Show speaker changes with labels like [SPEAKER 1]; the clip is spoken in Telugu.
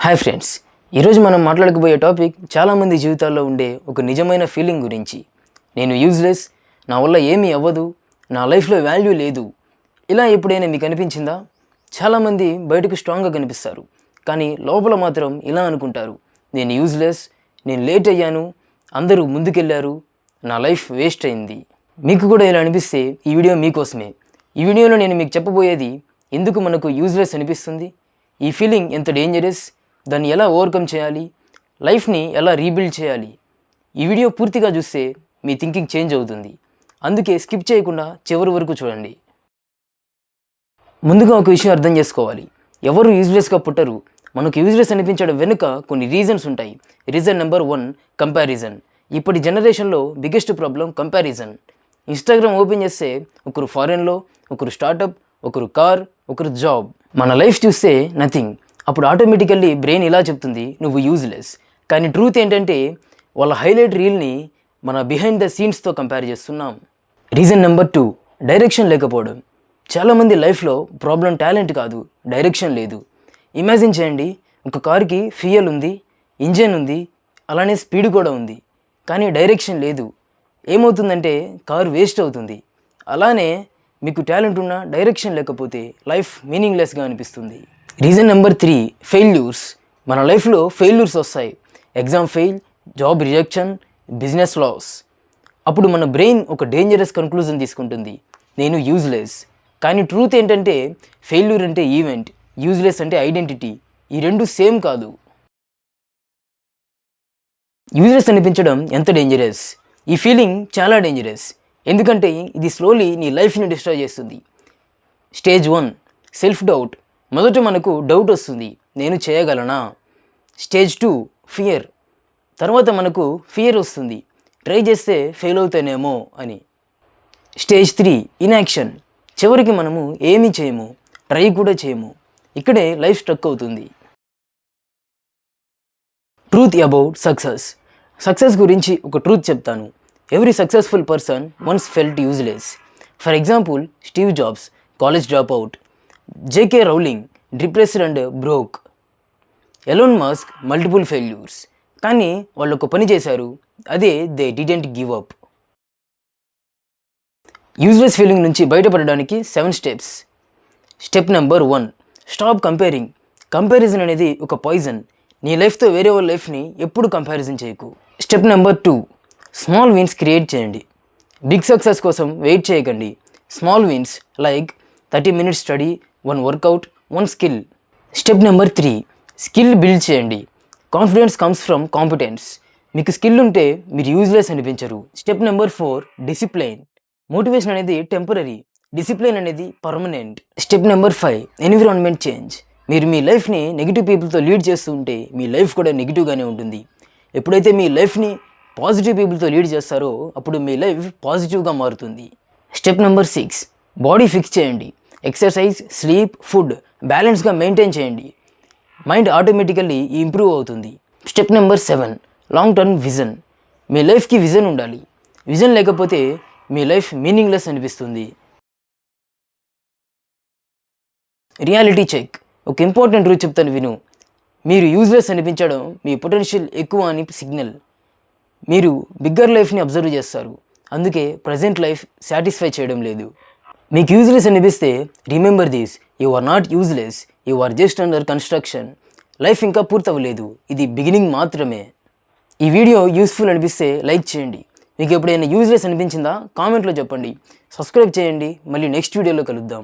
[SPEAKER 1] హాయ్ ఫ్రెండ్స్, ఈరోజు మనం మాట్లాడకపోయే టాపిక్ చాలామంది జీవితాల్లో ఉండే ఒక నిజమైన ఫీలింగ్ గురించి. నేను యూజ్లెస్, నా వల్ల ఏమీ అవ్వదు, నా లైఫ్లో వాల్యూ లేదు. ఇలా ఎప్పుడైనా మీకు అనిపించిందా? చాలామంది బయటకు స్ట్రాంగ్గా కనిపిస్తారు, కానీ లోపల మాత్రం ఇలా అనుకుంటారు, నేను యూజ్లెస్, నేను లేట్ అయ్యాను, అందరూ ముందుకెళ్ళారు, నా లైఫ్ వేస్ట్ అయింది. మీకు కూడా ఇలా అనిపిస్తే ఈ వీడియో మీకోసమే. ఈ వీడియోలో నేను మీకు చెప్పబోయేది ఎందుకు మనకు యూజ్లెస్ అనిపిస్తుంది, ఈ ఫీలింగ్ ఎంత డేంజరస్, దాన్ని ఎలా ఓవర్కమ్ చేయాలి, లైఫ్ని ఎలా రీబిల్డ్ చేయాలి. ఈ వీడియో పూర్తిగా చూస్తే మీ థింకింగ్ చేంజ్ అవుతుంది. అందుకే స్కిప్ చేయకుండా చివరి వరకు చూడండి. ముందుగా ఒక విషయం అర్థం చేసుకోవాలి, ఎవరు యూజ్లెస్గా పుట్టరు. మనకు యూజ్లెస్ అనిపించడం వెనుక కొన్ని రీజన్స్ ఉంటాయి. Reason number 1, comparison. ఇప్పటి జనరేషన్లో biggest problem comparison. Instagram open చేస్తే ఒకరు ఫారెన్లో, ఒకరు స్టార్టప్, ఒకరు కార్, ఒకరు జాబ్. మన లైఫ్ చూస్తే నథింగ్. అప్పుడు ఆటోమేటికల్లీ బ్రెయిన్ ఇలా చెప్తుంది, నువ్వు యూజ్లెస్. కానీ ట్రూత్ ఏంటంటే వాళ్ళ హైలైట్ రీల్ని మన బిహైండ్ ద సీన్స్తో కంపేర్ చేస్తున్నాం. రీజన్ నెంబర్ 2, డైరెక్షన్ లేకపోవడం. చాలామంది లైఫ్లో ప్రాబ్లం టాలెంట్ కాదు, డైరెక్షన్ లేదు. ఇమాజిన్ చేయండి, ఒక కార్కి ఫ్యూయల్ ఉంది, ఇంజన్ ఉంది, అలానే స్పీడ్ కూడా ఉంది, కానీ డైరెక్షన్ లేదు. ఏమవుతుందంటే కారు వేస్ట్ అవుతుంది. అలానే మీకు టాలెంట్ ఉన్నా డైరెక్షన్ లేకపోతే లైఫ్ మీనింగ్లెస్గా అనిపిస్తుంది. Reason number 3, failures. మన లైఫ్లో ఫెయిల్యూర్స్ వస్తాయి. Exam fail, job rejection, business loss. అప్పుడు మన బ్రెయిన్ ఒక డేంజరస్ కన్క్లూజన్ తీసుకుంటుంది, నేను యూజ్లెస్. కానీ ట్రూత్ ఏంటంటే ఫెయిల్యూర్ అంటే ఈవెంట్, యూజ్లెస్ అంటే ఐడెంటిటీ. ఈ రెండు సేమ్ కాదు. యూజ్లెస్ అనిపించడం ఎంత డేంజరస్? ఈ ఫీలింగ్ చాలా డేంజరస్, ఎందుకంటే ఇది స్లోలీ నీ లైఫ్ని డిస్ట్రాయ్ చేస్తుంది. Stage 1, self doubt. మొదట మనకు డౌట్ వస్తుంది, నేను చేయగలనా. Stage 2, fear. తర్వాత మనకు ఫియర్ వస్తుంది, ట్రై చేస్తే ఫెయిల్ అవుతానేమో అని. Stage 3, inaction. చివరికి మనము ఏమీ చేయము, ట్రై కూడా చేయము. ఇక్కడే లైఫ్ స్ట్రక్ అవుతుంది. Truth about success. సక్సెస్ గురించి ఒక ట్రూత్ చెప్తాను. Every successful person once felt useless. For example, Steve jobs, college drop out. JK Rowling, depressed and broke. Elon Musk, multiple failures. కానీ వాళ్ళు ఒక పని చేశారు, అదే they didn't give up. Useless feeling నుంచి బయటపడడానికి 7 steps. Step number 1, stop comparing. Comparison అనేది ఒక పాయిజన్. నీ లైఫ్తో వేరే వాళ్ళ లైఫ్ని ఎప్పుడు కంపారిజన్ చేయకు. Step number 2, small wins create చేయండి. బిగ్ సక్సెస్ కోసం వెయిట్ చేయకండి. Small wins like 30 minutes study, 1 workout, 1 skill. Step number 3, skill build చేయండి. Confidence comes from competence. మీకు స్కిల్ ఉంటే మీరు యూజ్లెస్ అనిపించరు. Step number 4, discipline. మోటివేషన్ అనేది టెంపరీ, డిసిప్లైన్ అనేది permanent. Step number 5, environment change. మీరు మీ లైఫ్ని నెగిటివ్ పీపుల్తో లీడ్ చేస్తూ ఉంటే మీ లైఫ్ కూడా నెగిటివ్గానే ఉంటుంది. ఎప్పుడైతే మీ లైఫ్ని పాజిటివ్ పీపుల్తో లీడ్ చేస్తారో అప్పుడు మీ లైఫ్ పాజిటివ్గా మారుతుంది. స్టెప్ నెంబర్ 6, బాడీ ఫిక్స్ చేయండి. ఎక్సర్సైజ్, స్లీప్, ఫుడ్ బ్యాలెన్స్గా మెయింటైన్ చేయండి. మైండ్ ఆటోమేటికల్లీ ఇంప్రూవ్ అవుతుంది. Step number 7, long term vision. మీ లైఫ్కి విజన్ ఉండాలి. విజన్ లేకపోతే మీ లైఫ్ మీనింగ్లెస్ అనిపిస్తుంది. Reality check. ఒక ఇంపార్టెంట్ రూల్ చెప్తాను విను. మీరు యూజ్లెస్ అనిపించడం మీ పొటెన్షియల్ ఎక్కువ అని సిగ్నల్. మీరు బిగ్గర్ లైఫ్ని అబ్జర్వ్ చేస్తారు, అందుకే ప్రజెంట్ లైఫ్ సాటిస్ఫై చేయడం లేదు. మీకు యూజ్లెస్ అనిపిస్తే remember this, you are not useless, you are just under construction. Life ఇంకా పూర్తవ్వలేదు, ఇది బిగినింగ్ మాత్రమే. ఈ వీడియో యూస్ఫుల్ అనిపిస్తే లైక్ చేయండి. మీకు ఎప్పుడైనా యూజ్లెస్ అనిపించిందా కామెంట్లో చెప్పండి. సబ్స్క్రైబ్ చేయండి. మళ్ళీ నెక్స్ట్ వీడియోలో కలుద్దాం.